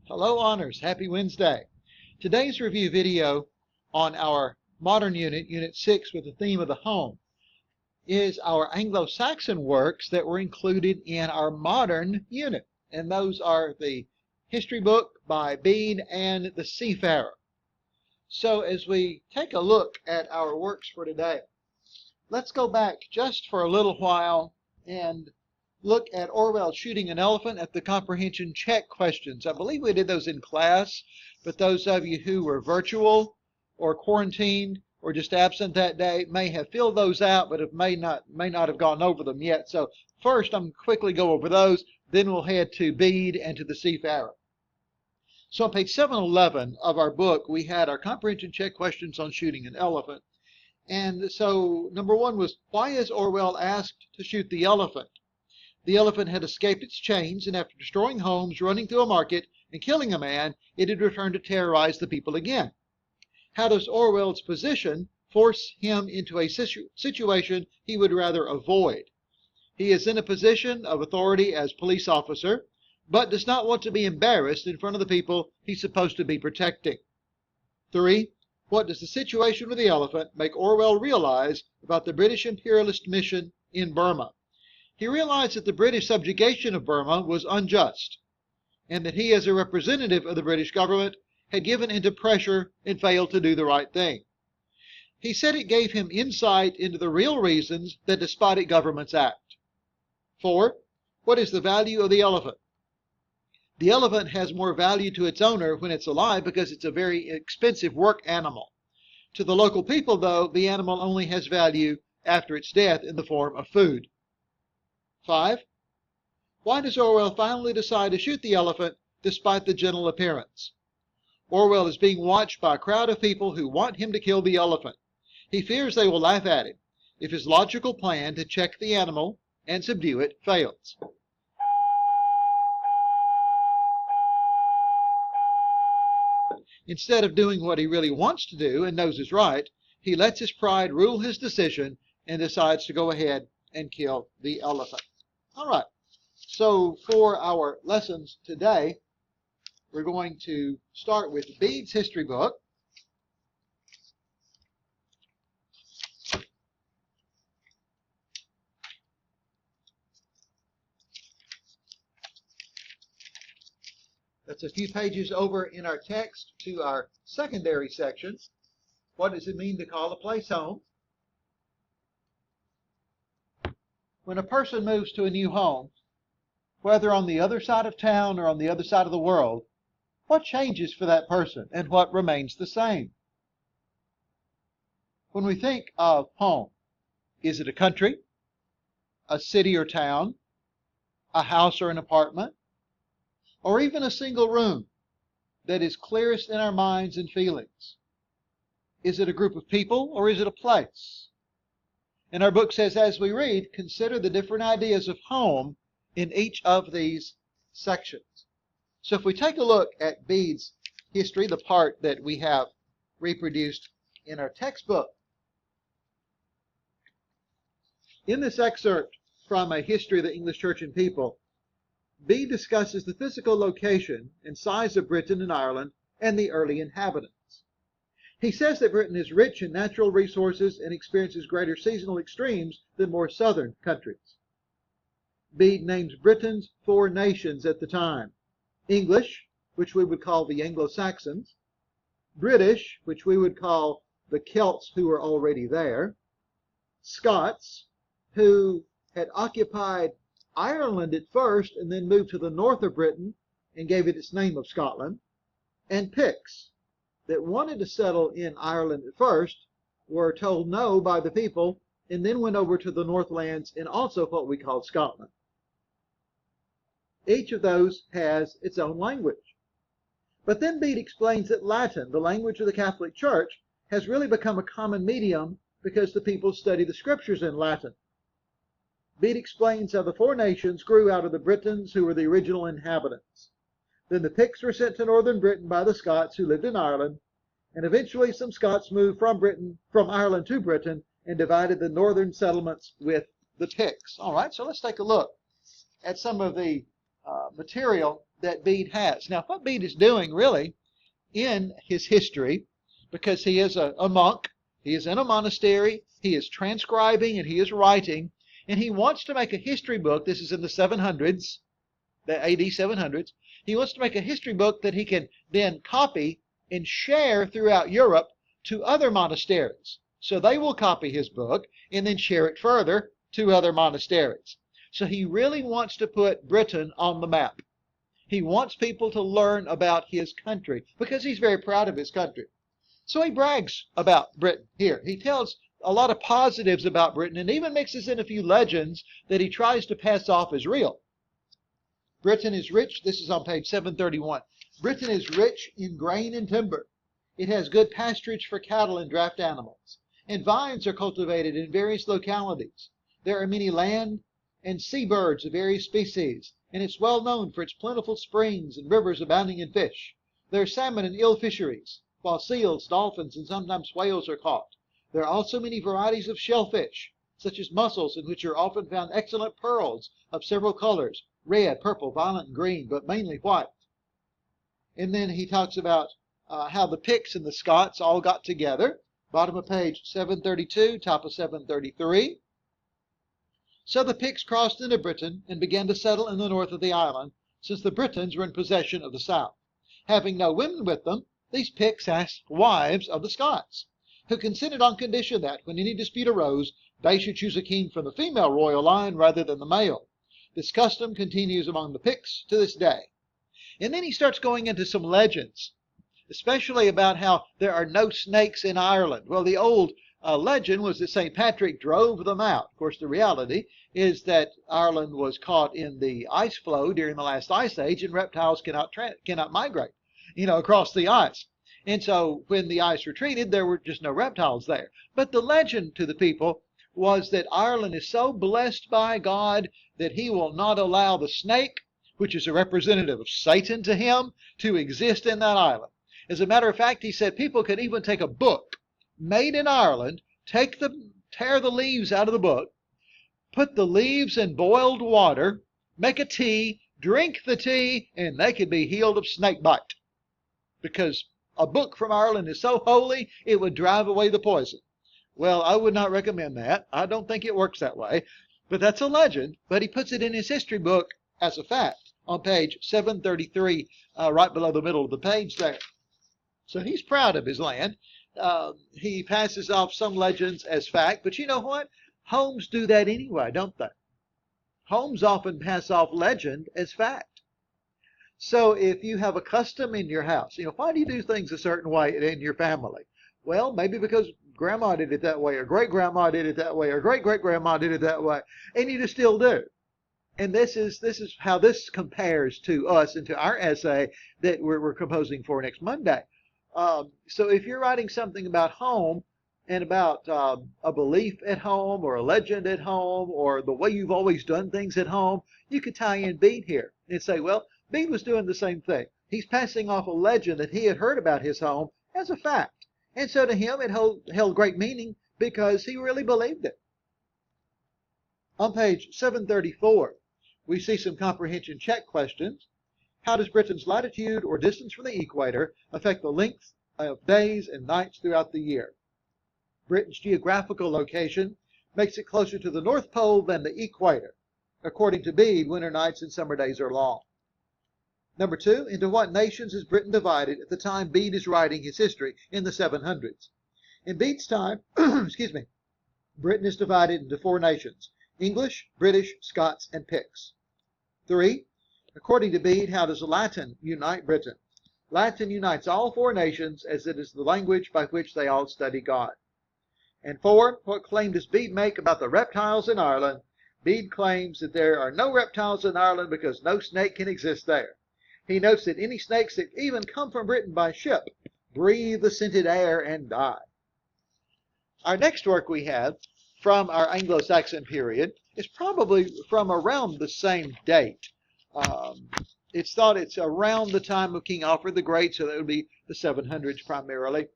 Hello, Honors. Happy Wednesday. Today's review video on our modern unit, Unit 6, with the theme of the home, is our Anglo-Saxon works that were included in our modern unit. And those are the history book by Bede and the Seafarer. So as we take a look at our works for today, let's go back just for a little while and look at Orwell's Shooting an Elephant at the Comprehension Check questions. I believe we did those in class, but those of you who were virtual or quarantined or just absent that day may have filled those out, but may not have gone over them yet. So first, I'm quickly go over those, then we'll head to Bede and to the Seafarer. So on page 711 of our book, we had our Comprehension Check questions on shooting an elephant. And so number one was, why is Orwell asked to shoot the elephant? The elephant had escaped its chains, and after destroying homes, running through a market, and killing a man, it had returned to terrorize the people again. How does Orwell's position force him into a situation he would rather avoid? He is in a position of authority as police officer, but does not want to be embarrassed in front of the people he's supposed to be protecting. 3. What does the situation with the elephant make Orwell realize about the British imperialist mission in Burma? He realized that the British subjugation of Burma was unjust, and that he, as a representative of the British government, had given into pressure and failed to do the right thing. He said it gave him insight into the real reasons that despotic governments act. 4. What is the value of the elephant? The elephant has more value to its owner when it's alive because it's a very expensive work animal. To the local people, though, the animal only has value after its death in the form of food. 5. Why does Orwell finally decide to shoot the elephant despite the gentle appearance? Orwell is being watched by a crowd of people who want him to kill the elephant. He fears they will laugh at him if his logical plan to check the animal and subdue it fails. Instead of doing what he really wants to do and knows is right, he lets his pride rule his decision and decides to go ahead and kill the elephant. All right, so for our lessons today, we're going to start with Bede's history book. That's a few pages over in our text to our secondary section. What does it mean to call a place home? When a person moves to a new home, whether on the other side of town or on the other side of the world, what changes for that person and what remains the same? When we think of home, is it a country, a city or town, a house or an apartment, or even a single room that is clearest in our minds and feelings? Is it a group of people or is it a place? And our book says, as we read, consider the different ideas of home in each of these sections. So if we take a look at Bede's history, the part that we have reproduced in our textbook, in this excerpt from A History of the English Church and People, Bede discusses the physical location and size of Britain and Ireland and the early inhabitants. He says that Britain is rich in natural resources and experiences greater seasonal extremes than more southern countries. Bede names Britain's 4 nations at the time: English, which we would call the Anglo-Saxons; British, which we would call the Celts who were already there; Scots, who had occupied Ireland at first and then moved to the north of Britain and gave it its name of Scotland; and Picts, that wanted to settle in Ireland at first, were told no by the people, and then went over to the Northlands and also what we call Scotland. Each of those has its own language. But then Bede explains that Latin, the language of the Catholic Church, has really become a common medium because the people study the scriptures in Latin. Bede explains how the 4 nations grew out of the Britons who were the original inhabitants. Then the Picts were sent to northern Britain by the Scots who lived in Ireland, and eventually some Scots moved from Ireland to Britain and divided the northern settlements with the Picts. All right, so let's take a look at some of the material that Bede has. Now, what Bede is doing really in his history, because he is a monk, he is in a monastery, he is transcribing and he is writing, and he wants to make a history book. This is in the 700s, the AD 700s. He wants to make a history book that he can then copy and share throughout Europe to other monasteries. So they will copy his book and then share it further to other monasteries. So he really wants to put Britain on the map. He wants people to learn about his country because he's very proud of his country. So he brags about Britain here. He tells a lot of positives about Britain and even mixes in a few legends that he tries to pass off as real. Britain is rich. This is on page 731. Britain is rich in grain and timber. It has good pasturage for cattle and draft animals. And vines are cultivated in various localities. There are many land and sea birds of various species, and it's well known for its plentiful springs and rivers abounding in fish. There are salmon and eel fisheries, while seals, dolphins, and sometimes whales are caught. There are also many varieties of shellfish, such as mussels, in which are often found excellent pearls of several colors, red, purple, violet, and green, but mainly white. And then he talks about how the Picts and the Scots all got together. Bottom of page 732, top of 733. So the Picts crossed into Britain and began to settle in the north of the island, since the Britons were in possession of the south. Having no women with them, these Picts asked wives of the Scots, who consented on condition that, when any dispute arose, they should choose a king from the female royal line rather than the male. This custom continues among the Picts to this day. And then he starts going into some legends, especially about how there are no snakes in Ireland. Well, the old legend was that St. Patrick drove them out. Of course, the reality is that Ireland was caught in the ice flow during the last ice age, and reptiles cannot migrate, across the ice. And so when the ice retreated, there were just no reptiles there. But the legend to the people was that Ireland is so blessed by God that he will not allow the snake, which is a representative of Satan to him, to exist in that island. As a matter of fact, he said people could even take a book made in Ireland, tear the leaves out of the book, put the leaves in boiled water, make a tea, drink the tea, and they could be healed of snake bite. Because a book from Ireland is so holy, it would drive away the poison. Well, I would not recommend that. I don't think it works that way. But that's a legend. But he puts it in his history book as a fact on page 733, right below the middle of the page there. So he's proud of his land. He passes off some legends as fact. But you know what? Homes do that anyway, don't they? Homes often pass off legend as fact. So if you have a custom in your house, why do you do things a certain way in your family? Well, maybe because grandma did it that way, or great-grandma did it that way, or great-great-grandma did it that way, and you just still do. And this is how this compares to us and to our essay that we're composing for next Monday. So if you're writing something about home and about a belief at home or a legend at home or the way you've always done things at home, you could tie in Bede here and say, well, Bede was doing the same thing. He's passing off a legend that he had heard about his home as a fact. And so to him it held great meaning because he really believed it. On page 734, we see some comprehension check questions. How does Britain's latitude or distance from the equator affect the length of days and nights throughout the year? Britain's geographical location makes it closer to the North Pole than the equator. According to Bede, winter nights and summer days are long. Number 2, into what nations is Britain divided at the time Bede is writing his history in the 700s? In Bede's time, Britain is divided into 4 nations: English, British, Scots, and Picts. 3, according to Bede, how does Latin unite Britain? Latin unites all 4 nations as it is the language by which they all study God. And 4, what claim does Bede make about the reptiles in Ireland? Bede claims that there are no reptiles in Ireland because no snake can exist there. He notes that any snakes that even come from Britain by ship breathe the scented air and die. Our next work we have from our Anglo-Saxon period is probably from around the same date. It's thought it's around the time of King Alfred the Great, so that would be the 700s primarily.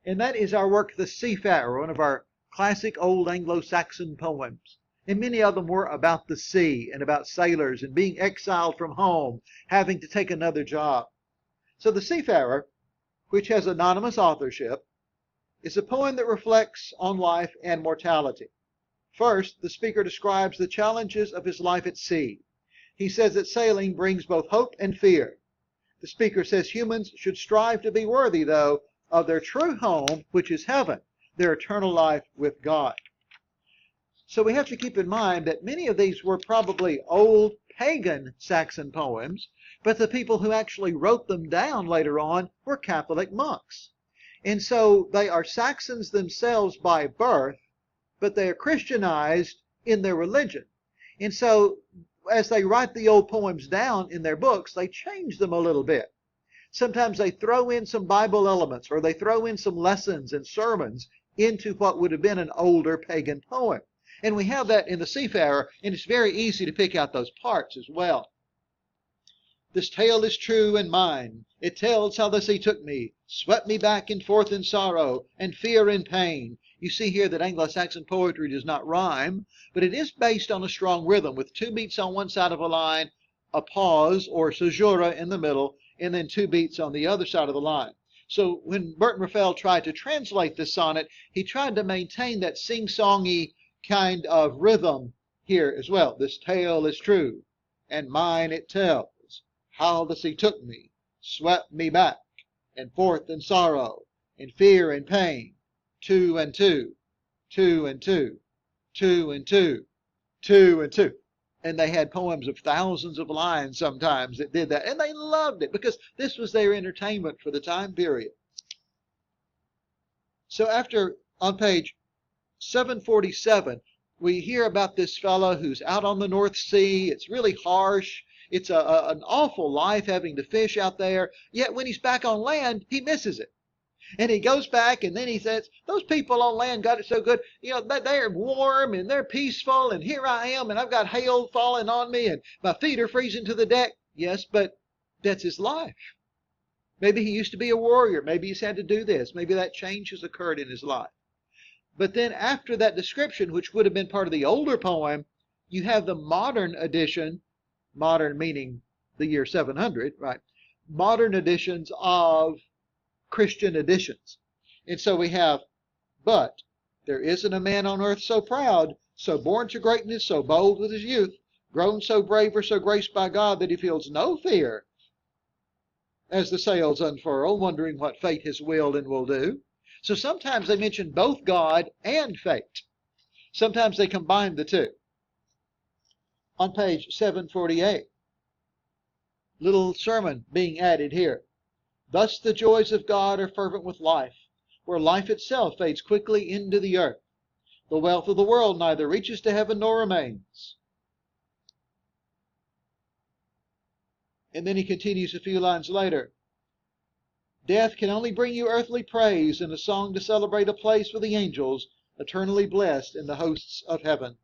And that is our work, The Seafarer, one of our classic old Anglo-Saxon poems. And many of them were about the sea and about sailors and being exiled from home, having to take another job. So the Seafarer, which has anonymous authorship, is a poem that reflects on life and mortality. First, the speaker describes the challenges of his life at sea. He says that sailing brings both hope and fear. The speaker says humans should strive to be worthy, though, of their true home, which is heaven, their eternal life with God. So we have to keep in mind that many of these were probably old pagan Saxon poems, but the people who actually wrote them down later on were Catholic monks. And so they are Saxons themselves by birth, but they are Christianized in their religion. And so as they write the old poems down in their books, they change them a little bit. Sometimes they throw in some Bible elements, or they throw in some lessons and sermons into what would have been an older pagan poem. And we have that in the Seafarer, and it's very easy to pick out those parts as well. This tale is true and mine. It tells how the sea took me, swept me back and forth in sorrow, and fear and pain. You see here that Anglo-Saxon poetry does not rhyme, but it is based on a strong rhythm with 2 beats on one side of a line, a pause or caesura in the middle, and then 2 beats on the other side of the line. So when Burton Raffel tried to translate this sonnet, he tried to maintain that sing-songy kind of rhythm here as well. This tale is true, and mine it tells, how the sea took me, swept me back, and forth in sorrow, in fear and pain, 2 and 2, 2 and 2, 2 and 2, 2 and 2. And they had poems of thousands of lines sometimes that did that, and they loved it because this was their entertainment for the time period. So on page 747, we hear about this fellow who's out on the North Sea. It's really harsh. It's an awful life having to fish out there. Yet when he's back on land, he misses it. And he goes back and then he says, those people on land got it so good. You know, they're warm and they're peaceful. And here I am and I've got hail falling on me and my feet are freezing to the deck. Yes, but that's his life. Maybe he used to be a warrior. Maybe he's had to do this. Maybe that change has occurred in his life. But then after that description, which would have been part of the older poem, you have the modern edition, modern meaning the year 700, right? Modern editions of Christian editions. And so we have, but there isn't a man on earth so proud, so born to greatness, so bold with his youth, grown so brave or so graced by God that he feels no fear as the sails unfurl, wondering what fate has willed and will do. So sometimes they mention both God and fate. Sometimes they combine the two. On page 748, little sermon being added here. Thus the joys of God are fervent with life, where life itself fades quickly into the earth. The wealth of the world neither reaches to heaven nor remains. And then he continues a few lines later. Death can only bring you earthly praise and a song to celebrate a place with the angels, eternally blessed in the hosts of heaven.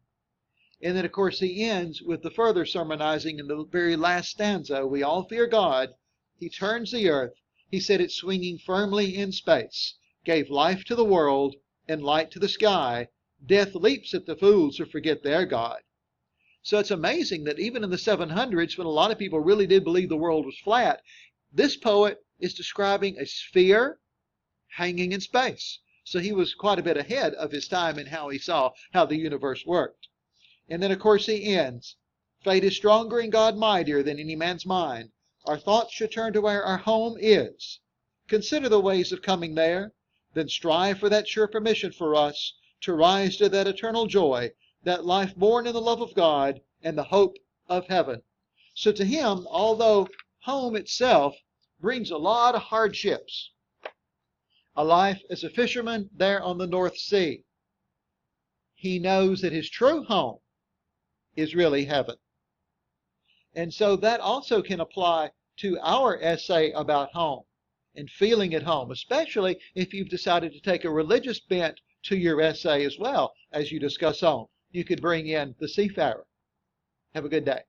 And then, of course, he ends with the further sermonizing in the very last stanza. We all fear God. He turns the earth. He set it swinging firmly in space, gave life to the world and light to the sky. Death leaps at the fools who forget their God. So it's amazing that even in the 700s, when a lot of people really did believe the world was flat, this poet is describing a sphere hanging in space. So he was quite a bit ahead of his time in how he saw how the universe worked. And then, of course, he ends. Fate is stronger and God mightier than any man's mind. Our thoughts should turn to where our home is. Consider the ways of coming there. Then strive for that sure permission for us to rise to that eternal joy, that life born in the love of God and the hope of heaven. So to him, although home itself brings a lot of hardships, a life as a fisherman there on the North Sea, he knows that his true home is really heaven. And so that also can apply to our essay about home and feeling at home, especially if you've decided to take a religious bent to your essay as well as you discuss home. You could bring in the Seafarer. Have a good day.